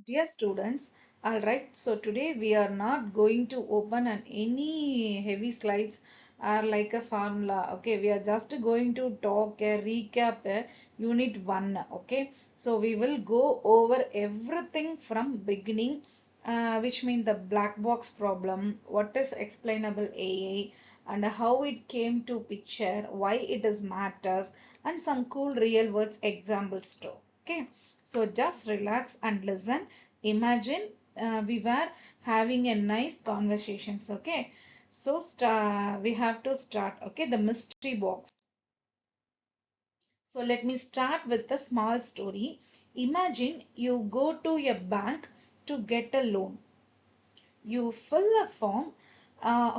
Dear students, alright, so today we are not going to open any heavy slides or like a formula. Okay, we are just going to talk a recap unit 1. Okay, so we will go over everything from beginning, which means the black box problem, what is explainable AI, and how it came to picture, why it is matters, and some cool real words examples too. Okay, so just relax and listen. Imagine we were having a nice conversations. Okay, so we have to start. Okay, the mystery box. So let me start with a small story. Imagine you go to a bank to get a loan. You fill a form,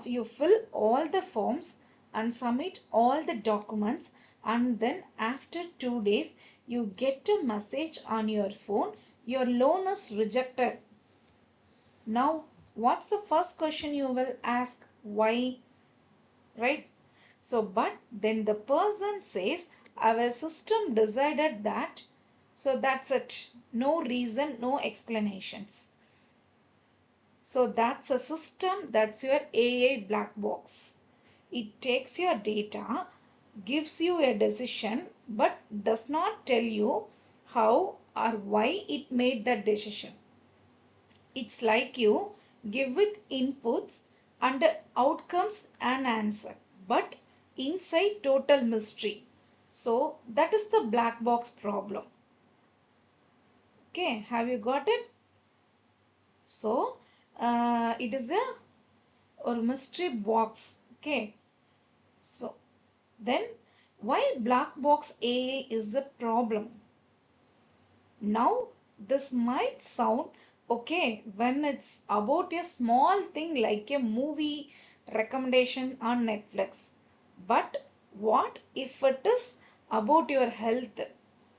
you fill all the forms and submit all the documents, and then after 2 days you get a message on your phone, your loan is rejected. Now, what's the first question you will ask? Why? Right? So, but then the person says, our system decided that. So that's it. No reason, no explanations. So that's a system, that's your AI black box. It takes your data, gives you a decision, but does not tell you how or why it made that decision. It's like you give it inputs and outcomes and answer, but inside total mystery. So that is the black box problem. Okay, have you got it? So it is a or mystery box. Okay, so then why black box AI is the problem? Now this might sound okay when it's about a small thing like a movie recommendation on Netflix. But what if it is about your health?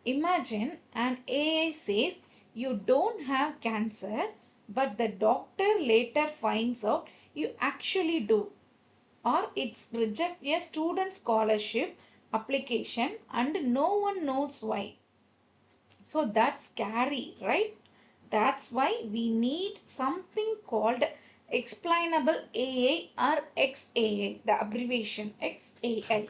Imagine an AI says you don't have cancer, but the doctor later finds out you actually do, or it's reject a student scholarship application and no one knows why. So that's scary, right? That's why we need something called explainable AI or XAI, the abbreviation XAI.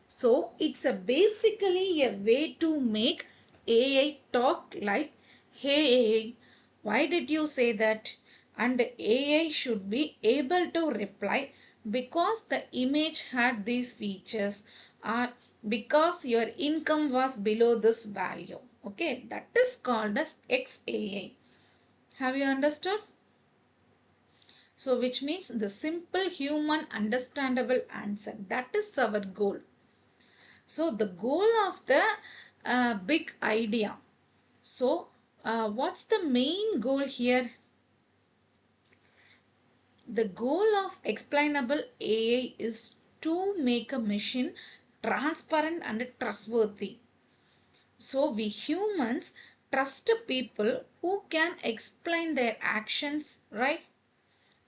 So it's basically a way to make AI talk like, hey AI, why did you say that? And AI should be able to reply because the image had these features, or because your income was below this value. Okay, that is called as XAI. Have you understood? So which means the simple human understandable answer. That is our goal. So the goal of the big idea. So what's the main goal here? The goal of explainable AI is to make a machine transparent and trustworthy. So we humans trust people who can explain their actions, right?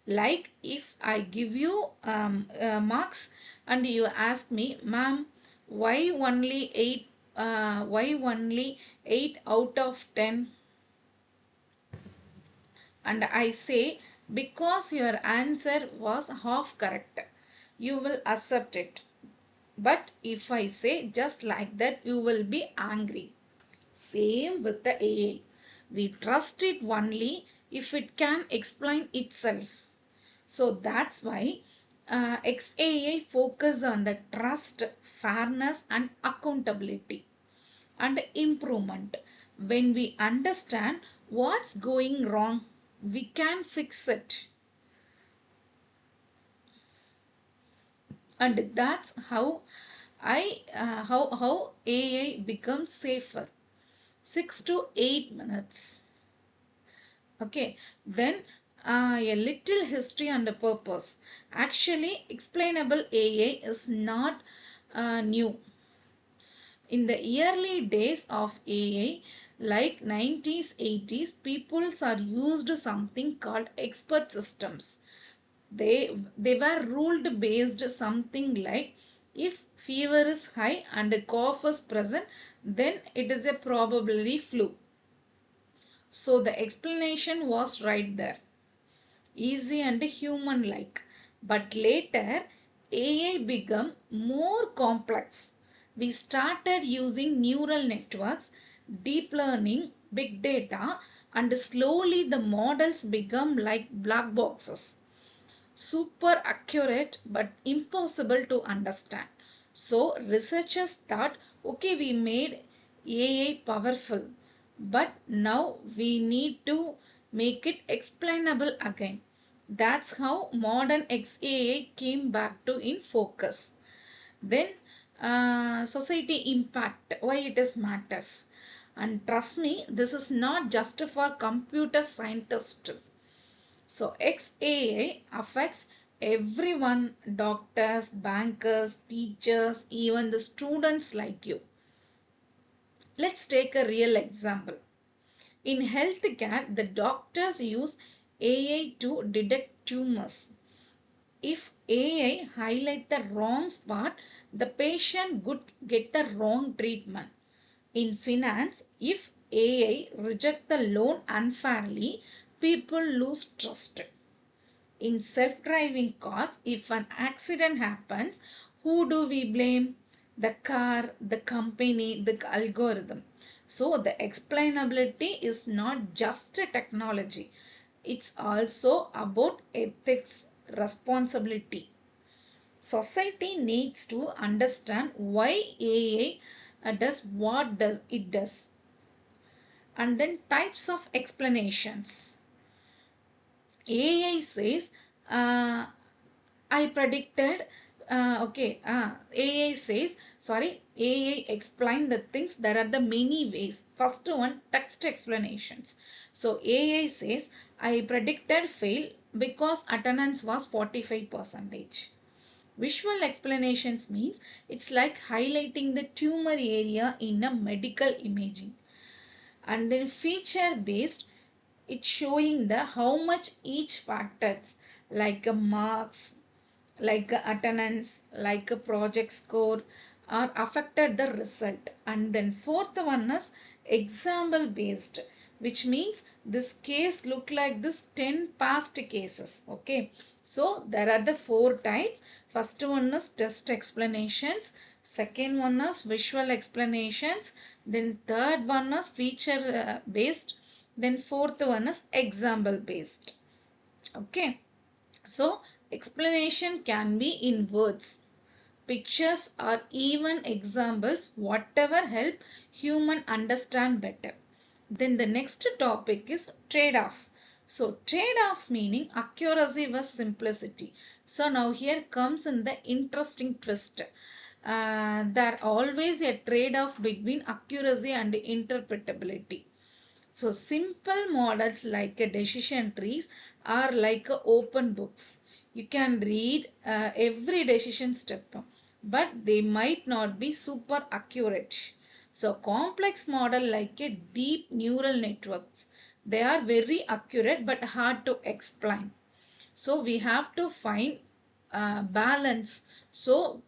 Like if I give you marks and you ask me, ma'am, why only 8? Why only 8 out of 10? And I say, because your answer was half correct, you will accept it. But if I say just like that, you will be angry. Same with the AI. We trust it only if it can explain itself. So that's why XAI focus on the trust, fairness and accountability and improvement. When we understand what's going wrong, we can fix it. And that's how how AI becomes safer. 6 to 8 minutes. Okay, then a little history and a purpose. Actually, explainable AI is not new. In the early days of AI, like 90s, 80s, people are used something called expert systems. They were ruled based something like, if fever is high and a cough is present, then it is a probably flu. So the explanation was right there, easy and human-like. But later, AI became more complex. We started using neural networks, deep learning, big data, and slowly the models become like black boxes. Super accurate but impossible to understand. So researchers thought, okay, we made AI powerful, but now we need to make it explainable again. That's how modern XAI came back to in focus. Then society impact, why it is matters. And trust me, this is not just for computer scientists. So XAA affects everyone, doctors, bankers, teachers, even the students like you. Let's take a real example. In healthcare, the doctors use AI to detect tumors. If AI highlight the wrong spot, the patient would get the wrong treatment. In finance, if AI reject the loan unfairly, people lose trust. In self-driving cars, if an accident happens, who do we blame? The car, the company, the algorithm. So the explainability is not just a technology. It's also about ethics, responsibility. Society needs to understand why AI does what does it does. And then types of explanations. AI says, uh, I predicted, AI says, sorry, AI explain the things. There are the many ways. First one, text explanations. So AI says, I predicted fail because attendance was 45%. Visual explanations means it's like highlighting the tumor area in a medical imaging. And then feature based, it's showing the how much each factors like a marks, like a attendance, like a project score are affected the result. And then fourth one is example based, which means this case look like this 10 past cases. Okay, so there are the four types. First one is test explanations, second one is visual explanations, then third one is feature based, then fourth one is example based. Okay, so explanation can be in words, pictures, or even examples, whatever help human understand better. Then the next topic is trade-off. So trade-off meaning accuracy versus simplicity. So now here comes in the interesting twist. There always a trade-off between accuracy and interpretability. So simple models like a decision trees are like a open books. You can read every decision step, but they might not be super accurate. So complex model like a deep neural networks, they are very accurate but hard to explain. So we have to find balance. So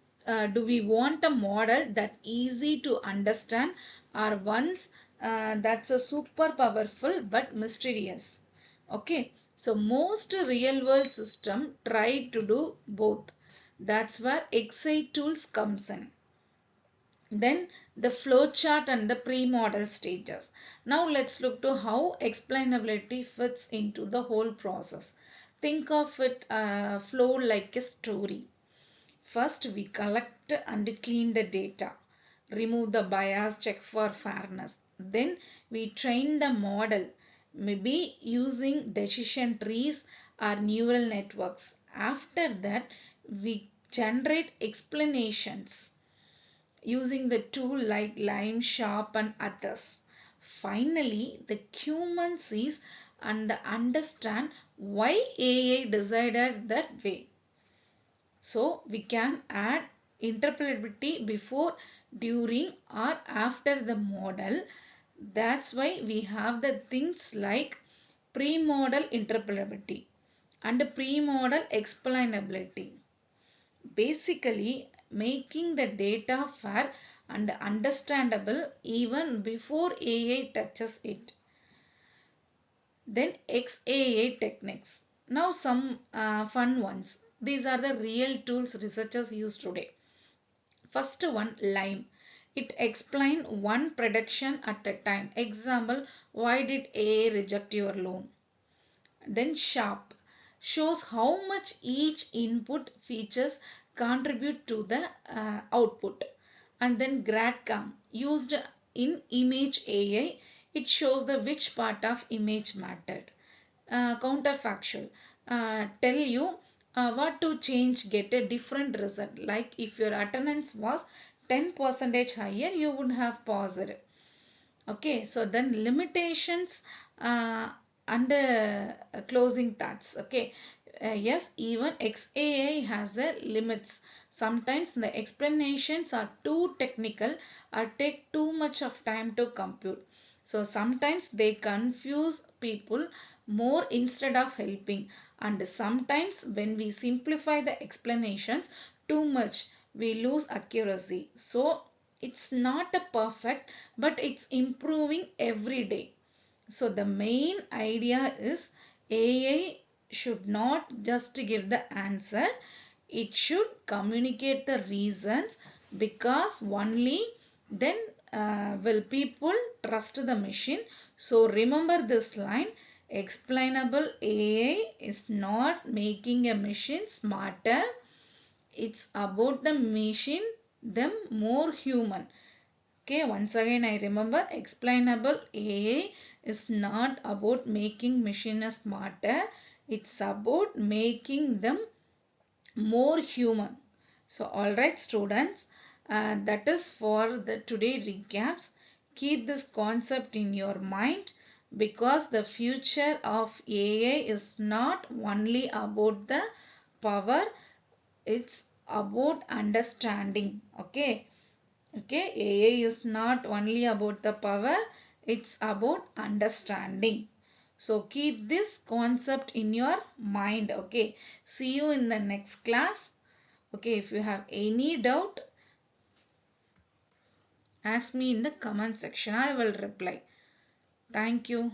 do we want a model that easy to understand or ones that's a super powerful but mysterious? Okay, so most real world system try to do both. That's where XI tools comes in. Then the flowchart and the pre-model stages. Now let's look to how explainability fits into the whole process. Think of it flow like a story. First, we collect and clean the data, remove the bias, check for fairness. Then we train the model, maybe using decision trees or neural networks. After that, we generate explanations using the tool like Lime, Sharp and others. Finally, the human sees and understand why AI decided that way. So we can add interpretability before, during or after the model. That's why we have the things like pre-model interpretability and pre-model explainability. Basically making the data fair and understandable even before AI touches it. Then XAA techniques. Now some fun ones. These are the real tools researchers use today. First one, lime. It explain one prediction at a time. Example, why did A reject your loan? Then sharp shows how much each input features contribute to the output. And then gradcam used in image AI. It shows the which part of image mattered. Counterfactual tell you what to change get a different result, like if your attendance was 10% higher you would have paused. Okay, so then limitations under closing thoughts. Okay, yes, even XAI has the limits. Sometimes the explanations are too technical or take too much of time to compute. So sometimes they confuse people more instead of helping. And sometimes when we simplify the explanations too much, we lose accuracy. So it's not a perfect, but it's improving every day. So the main idea is AI should not just give the answer, it should communicate the reasons, because only then will people trust the machine. So remember this line, explainable AI is not making a machine smarter, it's about the machine them more human. Okay, once again I remember, explainable AI is not about making machines smarter, it's about making them more human. So alright students, that is for the today recaps. Keep this concept in your mind, because the future of AI is not only about the power, it's about understanding. Okay. Okay, AI is not only about the power, it's about understanding. So keep this concept in your mind. Okay, see you in the next class. Okay, if you have any doubt, ask me in the comment section. I will reply. Thank you.